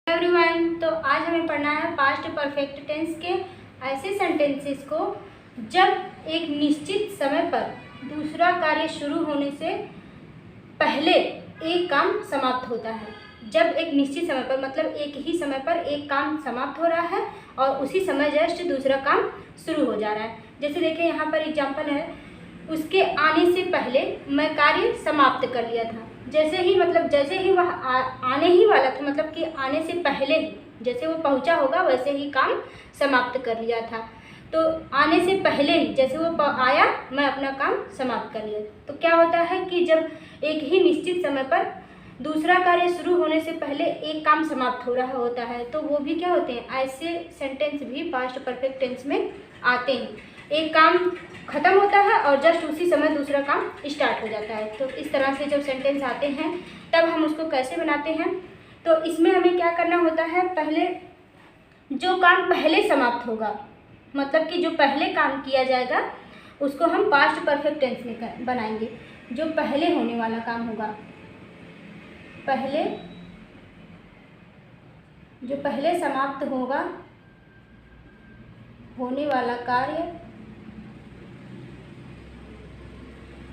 Everyone, तो आज हमें पढ़ना है पास्ट परफेक्ट टेंस के ऐसे सेंटेंसेस को जब एक निश्चित समय पर दूसरा कार्य शुरू होने से पहले एक काम समाप्त होता है। जब एक निश्चित समय पर मतलब एक ही समय पर एक काम समाप्त हो रहा है और उसी समय जस्ट दूसरा काम शुरू हो जा रहा है। जैसे देखिए यहाँ पर एग्जाम्पल है, उसके आने से पहले मैं कार्य समाप्त कर लिया था। जैसे ही वह आने ही वाला था, मतलब कि आने से पहले ही जैसे वो पहुंचा होगा वैसे ही काम समाप्त कर लिया था। तो आने से पहले ही जैसे वो आया मैं अपना काम समाप्त कर लिया। तो क्या होता है कि जब एक ही निश्चित समय पर दूसरा कार्य शुरू होने से पहले एक काम समाप्त हो रहा होता है तो वो भी क्या होते हैं, ऐसे सेंटेंस भी पास्ट परफेक्ट टेंस में आते हैं। एक काम खत्म होता है और जस्ट उसी समय दूसरा काम स्टार्ट हो जाता है। तो इस तरह से जब सेंटेंस आते हैं तब हम उसको कैसे बनाते हैं, तो इसमें हमें क्या करना होता है, पहले जो काम पहले समाप्त होगा मतलब कि जो पहले काम किया जाएगा उसको हम पास्ट परफेक्ट टेंस में बनाएंगे। जो पहले होने वाला काम होगा, जो पहले समाप्त होगा होने वाला कार्य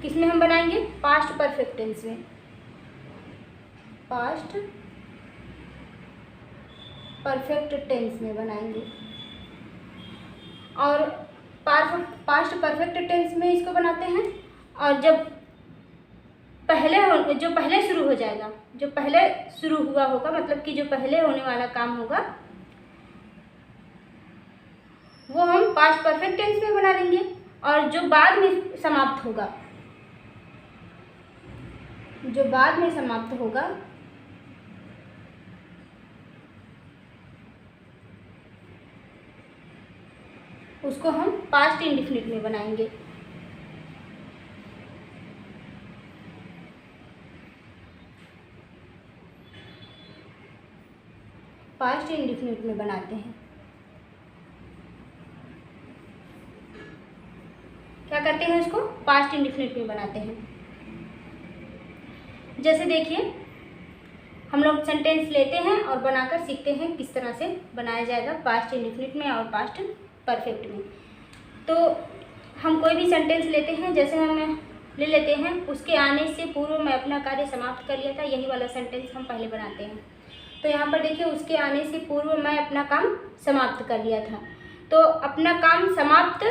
किसमें हम बनाएंगे, पास्ट परफेक्ट टेंस में। पास्ट परफेक्ट टेंस में बनाएंगे और पास्ट परफेक्ट टेंस में इसको बनाते हैं। और जब जो पहले शुरू हो जाएगा, जो पहले शुरू हुआ होगा मतलब कि जो पहले होने वाला काम होगा वो हम पास्ट परफेक्ट टेंस में बना देंगे। और जो बाद में समाप्त होगा, जो बाद में समाप्त होगा उसको हम पास्ट इंडेफिनिट में बनाएंगे। पास्ट इंडेफिनिट में बनाते हैं। क्या करते हैं, उसको पास्ट इंडेफिनिट में बनाते हैं। जैसे देखिए हम लोग सेंटेंस लेते हैं और बनाकर सीखते हैं किस तरह से बनाया जाएगा पास्ट इंडेफिनिट में और पास्ट परफेक्ट में। तो हम कोई भी सेंटेंस लेते हैं, जैसे हम ले लेते हैं, उसके आने से पूर्व मैं अपना कार्य समाप्त कर लिया था, यही वाला सेंटेंस हम पहले बनाते हैं। तो यहाँ पर देखिए उसके आने से पूर्व मैं अपना काम समाप्त कर लिया था। तो अपना काम समाप्त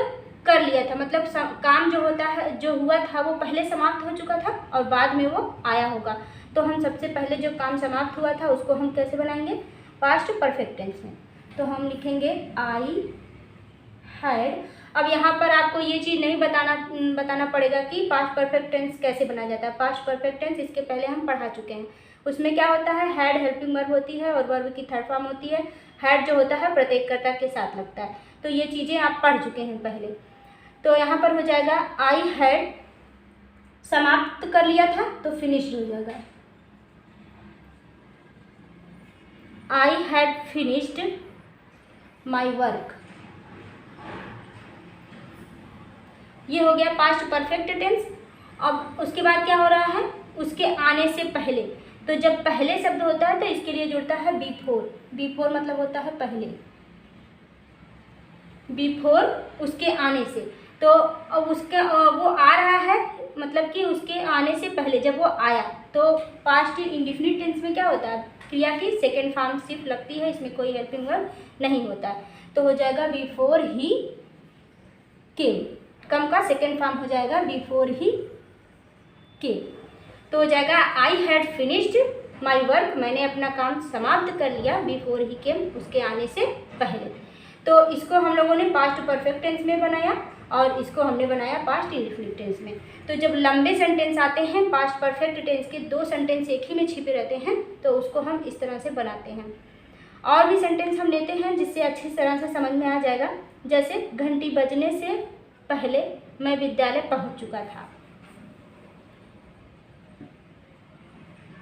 कर लिया था मतलब काम जो होता है, जो हुआ था वो पहले समाप्त हो चुका था और बाद में वो आया होगा। तो हम सबसे पहले जो काम समाप्त हुआ था उसको हम कैसे बनाएंगे, पास्ट परफेक्ट टेंस में। तो हम लिखेंगे आई हैड। अब यहाँ पर आपको ये चीज़ नहीं बताना पड़ेगा कि पास्ट परफेक्ट टेंस कैसे बनाया जाता है। पास्ट परफेक्ट टेंस इसके पहले हम पढ़ा चुके हैं। उसमें क्या होता है, हैड हेल्पिंग वर्ब होती है और वर्ब की थर्ड फॉर्म होती है। हैड जो होता है प्रत्येककर्ता के साथ लगता है। तो ये चीज़ें आप पढ़ चुके हैं पहले। तो यहाँ पर हो जाएगा आई हैड, समाप्त कर लिया था तो फिनिश्ड हो जाएगा। I had finished my work. ये हो गया पास्ट परफेक्ट टेंस। अब उसके बाद क्या हो रहा है, उसके आने से पहले। तो जब पहले शब्द होता है तो इसके लिए जुड़ता है बिफोर। बिफोर मतलब होता है पहले, बिफोर उसके आने से। तो अब उसका वो आ रहा है मतलब कि उसके आने से पहले जब वो आया। तो पास्ट इंडेफिनिट टेंस में क्या होता है, क्रिया की सेकेंड फॉर्म सिर्फ लगती है, इसमें कोई हेल्पिंग वर्ब नहीं होता है। तो हो जाएगा बिफोर ही केम, कम का सेकेंड फॉर्म हो जाएगा बिफोर ही केम। तो हो जाएगा I had finished my work, मैंने अपना काम समाप्त कर लिया, बिफोर ही केम उसके आने से पहले। तो इसको हम लोगों ने पास्ट परफेक्ट टेंस में बनाया और इसको हमने बनाया पास्ट इंडेफिनिट टेंस में। तो जब लंबे सेंटेंस आते हैं, पास्ट परफेक्ट टेंस के दो सेंटेंस एक ही में छिपे रहते हैं, तो उसको हम इस तरह से बनाते हैं। और भी सेंटेंस हम लेते हैं जिससे अच्छी तरह से समझ में आ जाएगा। जैसे घंटी बजने से पहले मैं विद्यालय पहुंच चुका था।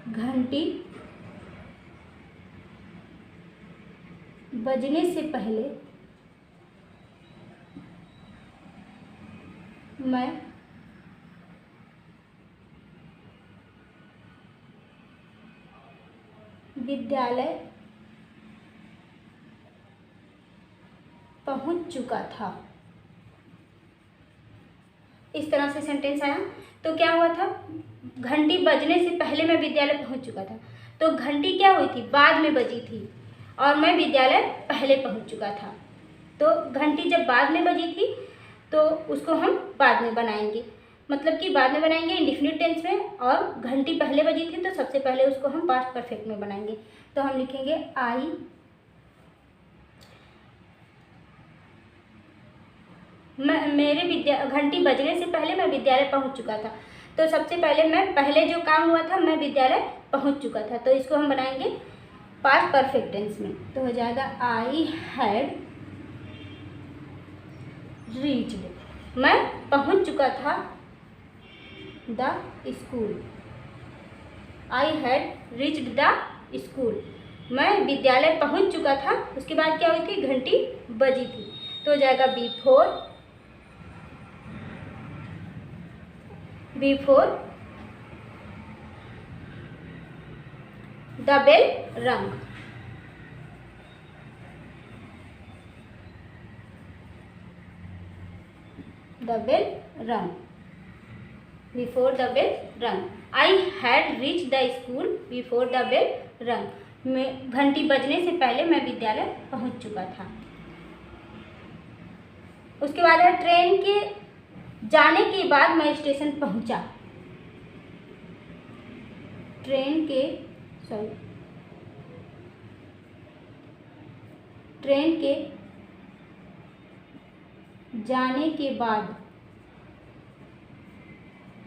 घंटी बजने से पहले मैं विद्यालय पहुंच चुका था। इस तरह से सेंटेंस आया। तो क्या हुआ था, घंटी बजने से पहले मैं विद्यालय पहुंच चुका था। तो घंटी क्या हुई थी, बाद में बजी थी और मैं विद्यालय पहले पहुंच चुका था। तो घंटी जब बाद में बजी थी तो उसको हम बाद में बनाएंगे, मतलब कि बाद में बनाएंगे इंडेफिनिट टेंस में, और घंटी पहले बजी थी तो सबसे पहले उसको हम पास्ट परफेक्ट में बनाएंगे। तो हम लिखेंगे घंटी बजने से पहले मैं विद्यालय पहुंच चुका था। तो सबसे पहले जो काम हुआ था मैं विद्यालय पहुंच चुका था, तो इसको हम बनाएंगे पास्ट परफेक्ट टेंस में। तो हो जाएगा आई हैड रीच्ड, मैं पहुंच चुका था the school. I had reached the school, मैं विद्यालय पहुंच चुका था। उसके बाद क्या हुई थी, घंटी बजी थी। तो हो जाएगा before the bell rang. The bell rang, before the bell rang. I had reach the school before the bell rang, मैं घंटी बजने से पहले मैं विद्यालय पहुंच चुका था। उसके बाद है ट्रेन के जाने के बाद मैं स्टेशन पहुंचा। ट्रेन के जाने के बाद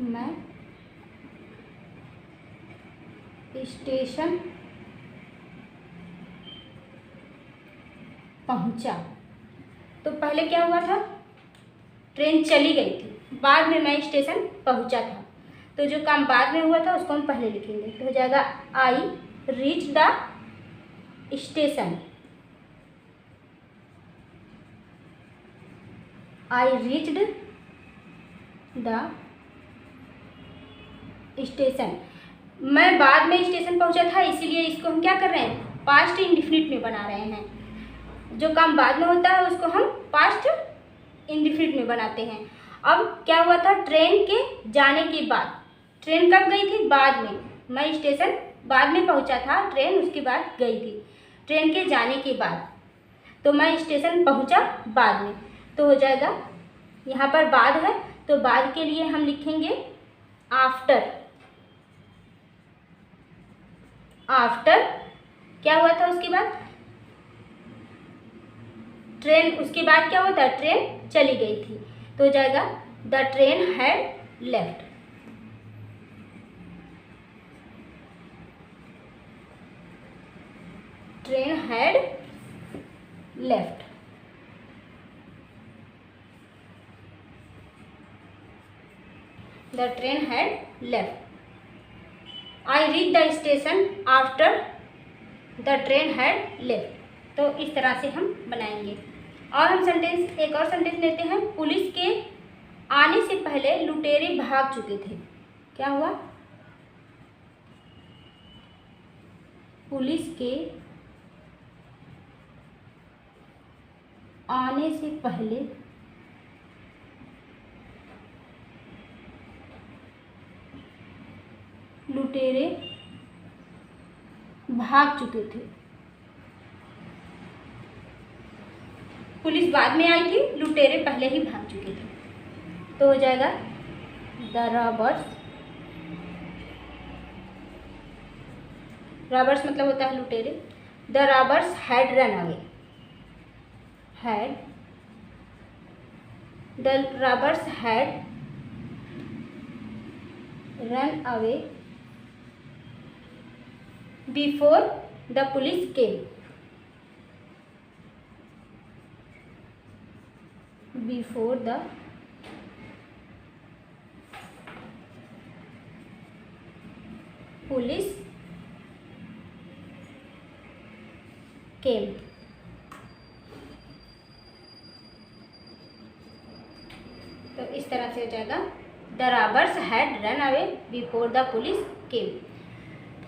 मैं स्टेशन पहुंचा। तो पहले क्या हुआ था, ट्रेन चली गई थी, बाद में मैं स्टेशन पहुंचा था। तो जो काम बाद में हुआ था उसको हम पहले लिखेंगे। तो हो जाएगा I reach the station. I reached the station, मैं बाद में स्टेशन पहुंचा था, इसीलिए इसको हम क्या कर रहे हैं, पास्ट इंडेफिनिट में बना रहे हैं। जो काम बाद में होता है उसको हम पास्ट इंडेफिनिट में बनाते हैं। अब क्या हुआ था, ट्रेन के जाने के बाद, ट्रेन कब गई थी, बाद में, मैं स्टेशन बाद में पहुंचा था, ट्रेन उसके बाद गई थी। ट्रेन के जाने के बाद, तो मैं स्टेशन पहुंचा बाद में। तो हो जाएगा, यहाँ पर बाद है तो बाद के लिए हम लिखेंगे आफ्टर। आफ्टर क्या हुआ था, उसके बाद ट्रेन, उसके बाद क्या हुआ था, ट्रेन चली गई थी। तो हो जाएगा the train had left. Train had left. The train had left. I reach the station after the train had left. तो इस तरह से हम बनाएंगे। और हम एक और सेंटेंस लेते हैं। पुलिस के आने से पहले लुटेरे भाग चुके थे। क्या हुआ, पुलिस के आने से पहले लुटेरे भाग चुके थे। पुलिस बाद में आई थी, लुटेरे पहले ही भाग चुके थे। तो हो जाएगा द रॉबर्स। रॉबर्स मतलब होता है लुटेरे। The robbers had run away. The robbers had run away before the police came. Before the police केम। तो इस तरह से हो जाएगा the robbers had run away before the police केम।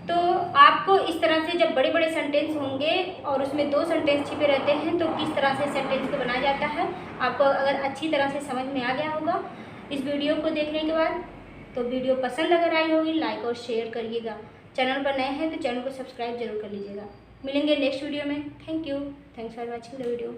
तो आपको इस तरह से जब बड़े बड़े सेंटेंस होंगे और उसमें 2 सेंटेंस छिपे रहते हैं तो किस तरह से सेंटेंस को बनाया जाता है आपको अगर अच्छी तरह से समझ में आ गया होगा इस वीडियो को देखने के बाद, तो वीडियो पसंद अगर आई होगी लाइक और शेयर करिएगा। चैनल पर नए हैं तो चैनल को सब्सक्राइब जरूर कर लीजिएगा। मिलेंगे नेक्स्ट वीडियो में। Thank you. Thanks for watching the video.